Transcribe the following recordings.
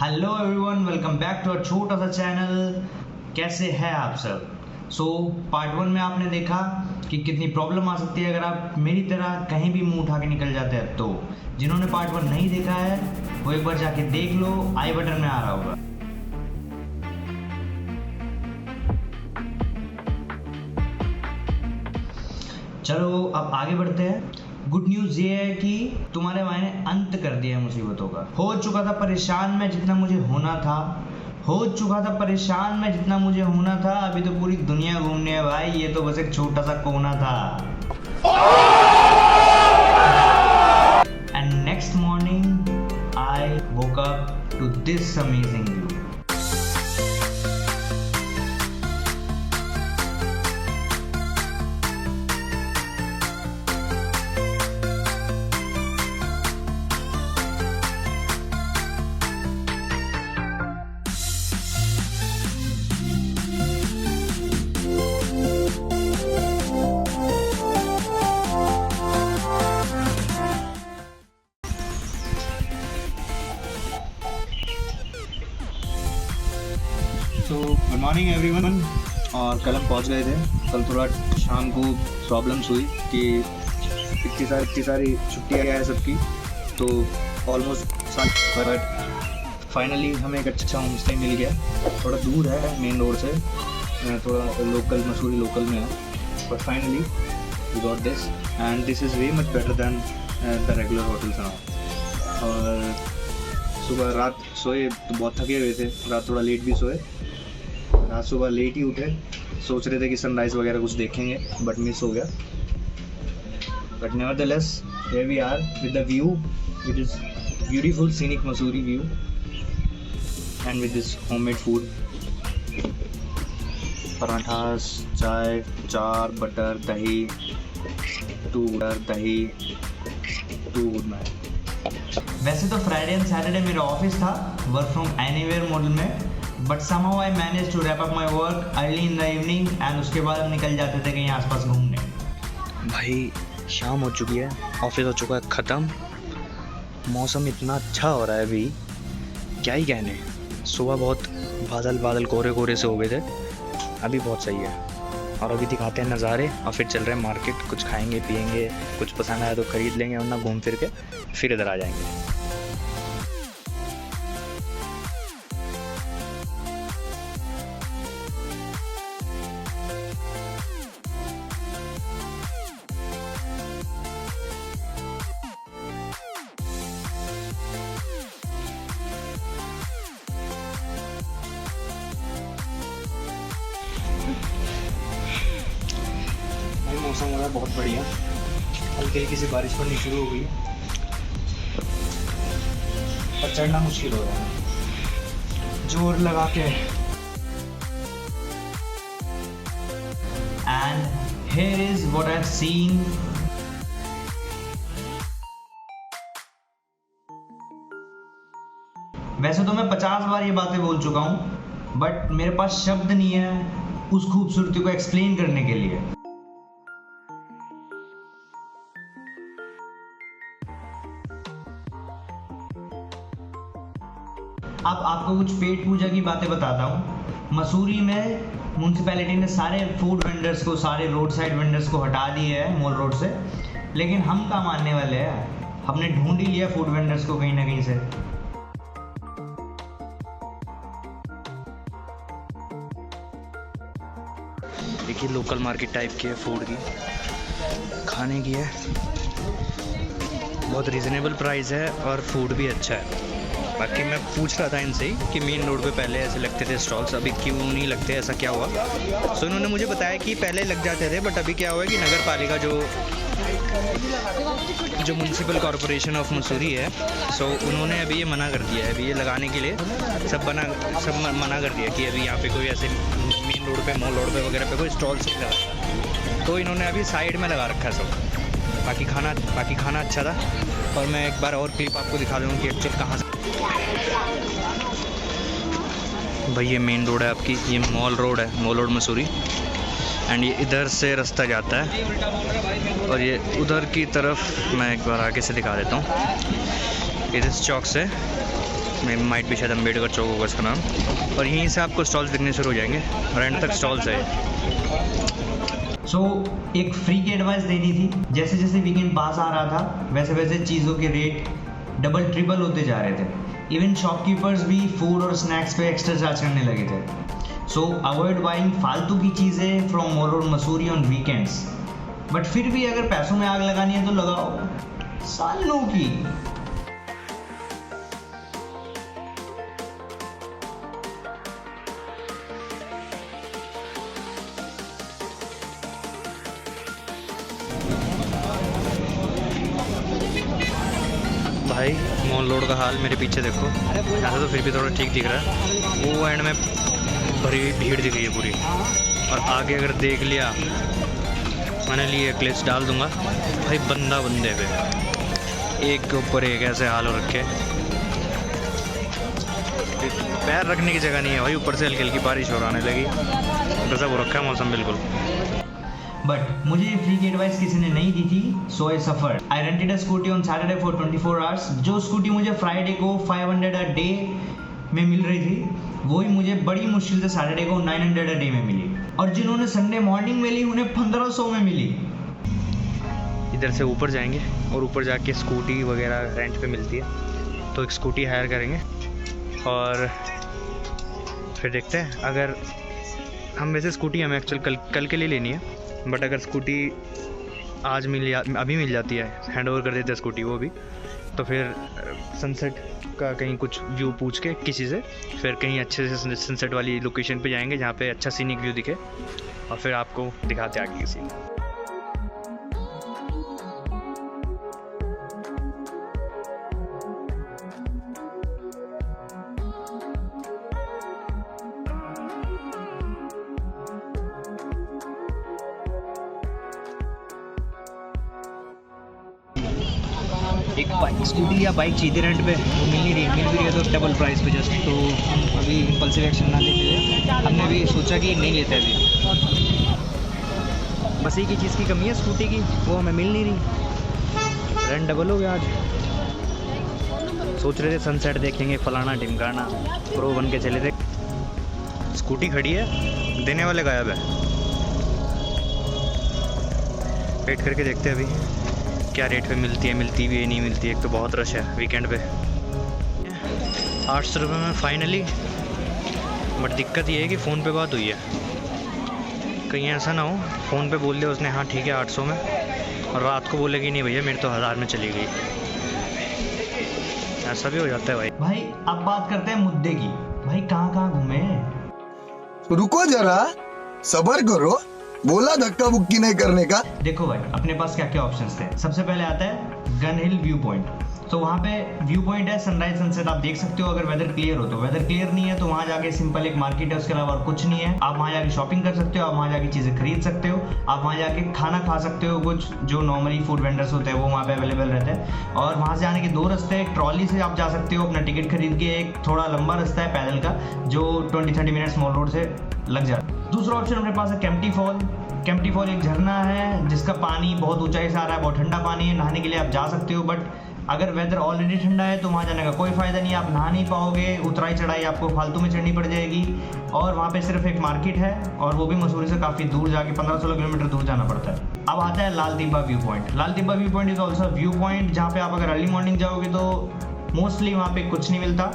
Hello everyone, welcome back to a छोटा सा channel. कैसे हैं आप सब? पार्ट 1 में आपने देखा कि कितनी प्रॉब्लम आ सकती है अगर आप मेरी तरह कहीं भी मुंह उठा के निकल जाते हैं। तो जिन्होंने पार्ट 1 नहीं देखा है वो एक बार जाके देख लो, आई बटन में आ रहा होगा। चलो अब आगे बढ़ते हैं। गुड न्यूज़ ये है कि तुम्हारे भाई ने अंत कर दिया है मुसीबतों का। हो चुका था परेशान मैं जितना मुझे होना था, हो चुका था परेशान मैं जितना मुझे होना था। अभी तो पूरी दुनिया घूमने है भाई, ये तो बस एक छोटा सा कोना था। And next morning I woke up to this amazing view. Good morning everyone. और कल हम पहुंच गए थे। कल थोड़ा शाम को प्रॉब्लम्स हुई कि इतनी सारी छुट्टियाँ है सबकी, तो ऑलमोस्ट बट फाइनली हमें एक अच्छा होम स्टे मिल गया। थोड़ा दूर है मेन रोड से, थोड़ा लोकल मसूरी लोकल में है, but finally we got this and this is way much better than the regular hotels now. और सुबह रात सोए तो बहुत थके हुए थे, रात थोड़ा लेट भी सोए। रात सुबह लेट ही उठे, सोच रहे थे कि सनराइज़ वगैरह कुछ देखेंगे बट मिस हो गया। But nevertheless here we are with the view, it is beautiful scenic Mussoorie view and with this homemade food, parathas, chai, चार, butter, dahi, too good man. वैसे तो फ्राइडे एंड सैटरडे मेरा ऑफिस था वर्क फ्रॉम एनीवेयर मॉडल में, but somehow I managed to wrap up my work early in the evening and उसके बाद हम निकल जाते थे कहीं आसपास घूमने। भाई शाम हो चुकी है, ऑफिस हो चुका है ख़त्म, मौसम इतना अच्छा हो रहा है अभी, क्या ही कहने। सुबह बहुत बादल कोरे से हो गए थे, अभी बहुत सही है। और अभी दिखाते हैं नज़ारे और फिर चल रहे हैं मार्केट, कुछ खाएंगे पिएंगे, कुछ पसंद आया तो ख़रीद लेंगे, वरना घूम फिर के फिर इधर आ जाएंगे। मौसम हो रहा है बहुत बढ़िया, हल्की हल्की सी बारिश पड़नी शुरू हो गई है, पर चढ़ना मुश्किल हो रहा है जोर लगा के। And here is what I've seen. वैसे तो मैं 50 बार ये बातें बोल चुका हूँ, बट मेरे पास शब्द नहीं है उस खूबसूरती को एक्सप्लेन करने के लिए। अब आपको कुछ पेट पूजा की बातें बताता हूँ। मसूरी में म्यूनसिपैलिटी ने सारे फूड वेंडर्स को, सारे रोड साइड वेंडर्स को हटा दिए है मॉल रोड से, लेकिन हम क्या मानने वाले हैं, हमने ढूंढ ही लिया फूड वेंडर्स को कहीं ना कहीं से। देखिए लोकल मार्केट टाइप की है, फूड की, खाने की है, बहुत रीज़नेबल प्राइस है और फूड भी अच्छा है। बाकी मैं पूछ रहा था इनसे ही कि मेन रोड पे पहले ऐसे लगते थे स्टॉल्स, अभी क्यों नहीं लगते, ऐसा क्या हुआ। सो इन्होंने मुझे बताया कि पहले लग जाते थे, बट अभी क्या हुआ है कि नगर पालिका जो म्यूनसिपल कॉरपोरेशन ऑफ मसूरी है, सो उन्होंने अभी ये मना कर दिया है, अभी ये लगाने के लिए सब मना कर दिया कि अभी यहाँ पे कोई ऐसे मेन रोड पे, मॉल रोड पे वगैरह पे कोई स्टॉल्स नहीं लगा, तो इन्होंने अभी साइड में लगा रखा है सब। बाकी खाना अच्छा था। और मैं एक बार और क्लिप आपको दिखा दूँ कि एक्चुअल कहाँ से। भाई ये मेन रोड है आपकी, ये मॉल रोड है, मॉल रोड मसूरी, एंड ये इधर से रास्ता जाता है और ये उधर की तरफ मैं एक बार आगे से दिखा देता हूँ। इस चौक से में माइट भी शायद अम्बेडकर चौक होगा इसका नाम। और यहीं से आपको स्टॉल्स दिखने शुरू हो जाएंगे और एंड तक स्टॉल्स है। सो एक फ्री की एडवाइस देनी थी, जैसे जैसे वीकेंड पास आ रहा था वैसे वैसे चीज़ों के रेट डबल ट्रिपल होते जा रहे थे। इवन शॉपकीपर्स भी फूड और स्नैक्स पे एक्स्ट्रा चार्ज करने लगे थे। सो अवॉइड बाइंग फालतू की चीज़ें from mall road Mussoorie on weekends. But फिर भी अगर पैसों में आग लगानी है तो लगाओ, सालों की। भाई मॉल रोड का हाल मेरे पीछे देखो, ऐसा तो फिर भी थोड़ा ठीक दिख रहा है, वो एंड में भरी हुई भीड़ दिख रही है पूरी। और आगे अगर देख लिया, मैंने लिए क्लिप्स डाल दूंगा भाई, बंदा बंदे पे एक के ऊपर एक ऐसे हाल हो रखे, पैर रखने की जगह नहीं है भाई। ऊपर से हल्की हल्की बारिश हो आने लगी, गजब हो रखा है मौसम बिल्कुल। बट मुझे ये फ्री की एडवाइस किसी ने नहीं दी थी, so I suffer. I rented a scooty on Saturday for 24 hours. जो स्कूटी मुझे फ्राइडे को 500 अ डे में मिल रही थी, वही मुझे बड़ी मुश्किल से सैटरडे को 900 अ डे में मिली। और जिन्होंने संडे मॉर्निंग में ली, उन्हें 1500 में मिली। इधर से ऊपर जाएंगे और ऊपर जाके स्कूटी वगैरह रेंट पे मिलती है, तो एक स्कूटी हायर करेंगे और फिर देखते हैं। अगर हम वैसे स्कूटी हमें एक्चुअल कल के लिए लेनी है, बट अगर स्कूटी आज अभी मिल जाती है, हैंड ओवर कर देते हैं स्कूटी वो भी, तो फिर सनसेट का कहीं कुछ व्यू पूछ के किसी से, फिर कहीं अच्छे से सनसेट वाली लोकेशन पे जाएंगे जहाँ पे अच्छा सीनिक व्यू दिखे, और फिर आपको दिखाते आगे की सीन। एक बाइक स्कूटी या बाइक चाहिए रेंट पे, वो मिल नहीं रही, मिल भी रही है तो डबल प्राइस पे जस्ट। तो हम अभी इम्पल्सिव एक्शन ना लेते हुए हमने भी सोचा कि नहीं लेते अभी। बस एक ही चीज़ की कमी है स्कूटी की, वो हमें मिल नहीं रही, रेंट डबल हो गया आज। सोच रहे थे सनसेट देखेंगे, फलाना ढिमकाना, प्रो बन के चले थे। स्कूटी खड़ी है, देने वाले गायब है। वेट करके देखते हैं अभी क्या रेट पे मिलती है, मिलती भी है नहीं मिलती है। एक तो बहुत रश है वीकेंड पे। 800 रुपये में फाइनली, बट दिक्कत ये है कि फ़ोन पे बात हुई है, कहीं ऐसा ना हो फ़ोन पे बोल दिया उसने हाँ ठीक है 800 में, और रात को बोलेगी नहीं भैया मेरे तो 1000 में चली गई। ऐसा भी हो जाता है भाई। भाई अब बात करते हैं मुद्दे की। भाई कहाँ कहाँ घूमे? रुको जरा, सब्र करो, बोला धक्का बुक्की नहीं करने का। देखो भाई, अपने पास क्या क्या ऑप्शंस थे। सबसे पहले आता है गन हिल व्यू पॉइंट। तो वहाँ पे व्यू पॉइंट है, सनराइज सनसेट आप देख सकते हो अगर वेदर क्लियर हो तो। वेदर क्लियर नहीं है तो वहाँ जाके सिंपल एक मार्केट है, उसके अलावा और कुछ नहीं है। आप वहाँ जाके शॉपिंग कर सकते हो, आप वहाँ जाके चीज़ें खरीद सकते हो, आप वहाँ जाके खाना खा सकते हो, कुछ जो नॉर्मली फूड वेंडर्स होते हैं वो वहाँ पे अवेलेबल रहते हैं। और वहाँ से आने के दो रास्ते हैं, एक ट्रॉली से आप जा सकते हो अपना टिकट खरीद के, एक थोड़ा लंबा रास्ता है पैदल का जो 20-30 मिनट्स मॉल रोड से लग जाता है। दूसरा ऑप्शन अपने पास है केम्प्टी फॉल। केम्प्टी फॉल एक झरना है जिसका पानी बहुत ऊंचाई से आ रहा है, बहुत ठंडा पानी है, नहाने के लिए आप जा सकते हो। बट अगर वेदर ऑलरेडी ठंडा है तो वहाँ जाने का कोई फ़ायदा नहीं है, आप नहा नहीं पाओगे, उतराई चढ़ाई आपको फालतू में चढ़नी पड़ जाएगी। और वहाँ पे सिर्फ एक मार्केट है और वो भी मसूरी से काफ़ी दूर जाके 15-16 किलोमीटर दूर जाना पड़ता है। अब आता है Lal Tibba view point. Lal Tibba view point is also view point जहाँ पे आप अगर अर्ली मॉर्निंग जाओगे तो मोस्टली वहाँ पे कुछ नहीं मिलता,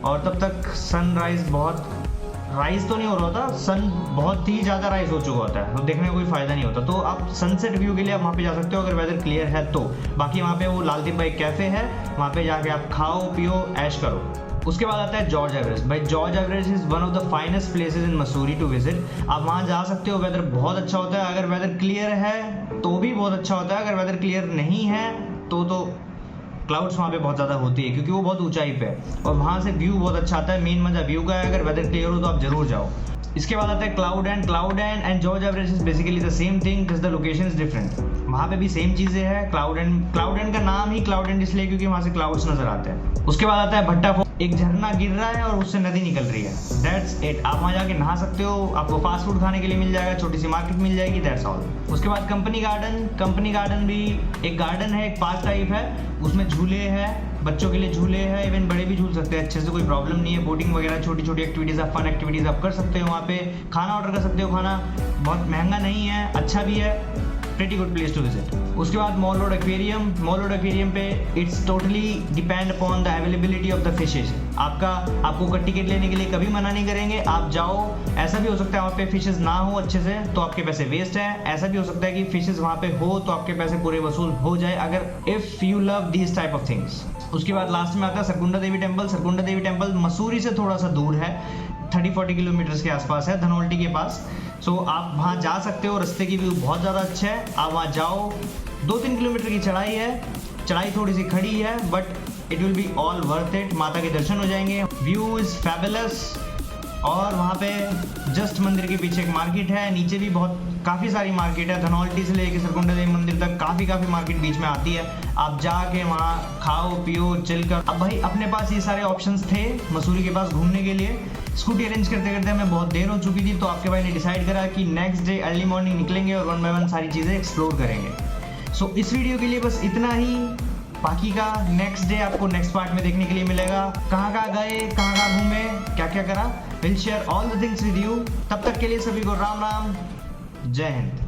और तब तक सनराइज बहुत राइज तो नहीं हो रहा होता, सन बहुत ही ज़्यादा राइज हो चुका होता है, तो देखने का कोई फ़ायदा नहीं होता। तो आप सनसेट व्यू के लिए आप वहाँ पे जा सकते हो अगर वेदर क्लियर है तो। बाकी वहाँ पे वो लाल तिब्बा एक कैफ़े है, वहाँ पे जाके आप खाओ पियो ऐश करो। उसके बाद आता है जॉर्ज एवरेस्ट। भाई George Everest is one of the finest places in Mussoorie to visit. आप वहाँ जा सकते हो, वेदर बहुत अच्छा होता है। अगर वेदर क्लियर है तो भी बहुत अच्छा होता है, अगर वेदर क्लियर नहीं है तो क्लाउड्स वहाँ पे बहुत ज़्यादा होती है क्योंकि वो बहुत ऊंचाई पे है, और वहाँ से व्यू बहुत अच्छा आता है। मेन मज़ा व्यू का है, अगर वेदर क्लियर हो तो आप जरूर जाओ। इसके बाद आता है cloud and George Everest is basically the same thing, just the location is different. वहाँ पे भी सेम चीज़ें हैं। क्लाउड एंड का नाम ही क्लाउड एंड इसलिए क्योंकि वहाँ से क्लाउड्स नजर आते हैं। उसके बाद आता है भट्टा फॉल। एक झरना गिर रहा है और उससे नदी निकल रही है, दैट्स इट। आप वहाँ जाके नहा सकते हो, आपको फास्ट फूड खाने के लिए मिल जाएगा, छोटी सी मार्केट मिल जाएगी, दैट्स ऑल। उसके बाद कंपनी गार्डन भी एक गार्डन है, एक पार्क टाइप है, उसमें झूले हैं, बच्चों के लिए झूले हैं, इवन बड़े भी झूल सकते हैं अच्छे से, कोई प्रॉब्लम नहीं है। बोटिंग वगैरह छोटी छोटी एक्टिविटीज़ आप फन एक्टिविटीज़ आप कर सकते हो वहाँ पे। खाना ऑर्डर कर सकते हो, खाना बहुत महंगा नहीं है, अच्छा भी है, pretty good place to visit. उसके बाद mall road aquarium. Mall road aquarium पे it's totally depend upon the availability of the fishes. आपको टिकट लेने के लिए कभी मना नहीं करेंगे, आप जाओ। ऐसा भी हो सकता है वहाँ पे फिशेज ना हो अच्छे से तो आपके पैसे वेस्ट है, ऐसा भी हो सकता है कि फिशेज वहाँ पे हो तो आपके पैसे पूरे वसूल हो जाए, अगर if you love these type of things. उसके बाद लास्ट में आता है सरकुंडा देवी टेम्पल। सरकुंडा देवी टेम्पल मसूरी से थोड़ा सा दूर है, 30-40 किलोमीटर के आसपास है, धनौल्टी के पास। सो आप वहाँ जा सकते हो, रास्ते की व्यू बहुत ज़्यादा अच्छा है, आप वहाँ जाओ। 2-3 किलोमीटर की चढ़ाई है, चढ़ाई थोड़ी सी खड़ी है but it will be all worth it. माता के दर्शन हो जाएंगे, व्यू इज़ फैबुलस। और वहाँ पे जस्ट मंदिर के पीछे एक मार्केट है, नीचे भी काफ़ी सारी मार्केट है, धनौल्टी से लेके सरकुंडा देवी मंदिर तक काफ़ी मार्केट बीच में आती है। आप जाके वहाँ खाओ पियो चिल कर। अब भाई अपने पास ये सारे ऑप्शंस थे मसूरी के पास घूमने के लिए। स्कूटी अरेंज करते करते हमें बहुत देर हो चुकी थी, तो आपके भाई ने डिसाइड करा कि नेक्स्ट डे अर्ली मॉर्निंग निकलेंगे और 1 बाय 1 सारी चीज़ें एक्सप्लोर करेंगे। सो इस वीडियो के लिए बस इतना ही। बाकी का नेक्स्ट डे आपको नेक्स्ट पार्ट में देखने के लिए मिलेगा, कहाँ गए, कहाँ घूमे, क्या क्या करा। Will share all the things with you. तब तक के लिए सभी को राम राम, जय हिंद।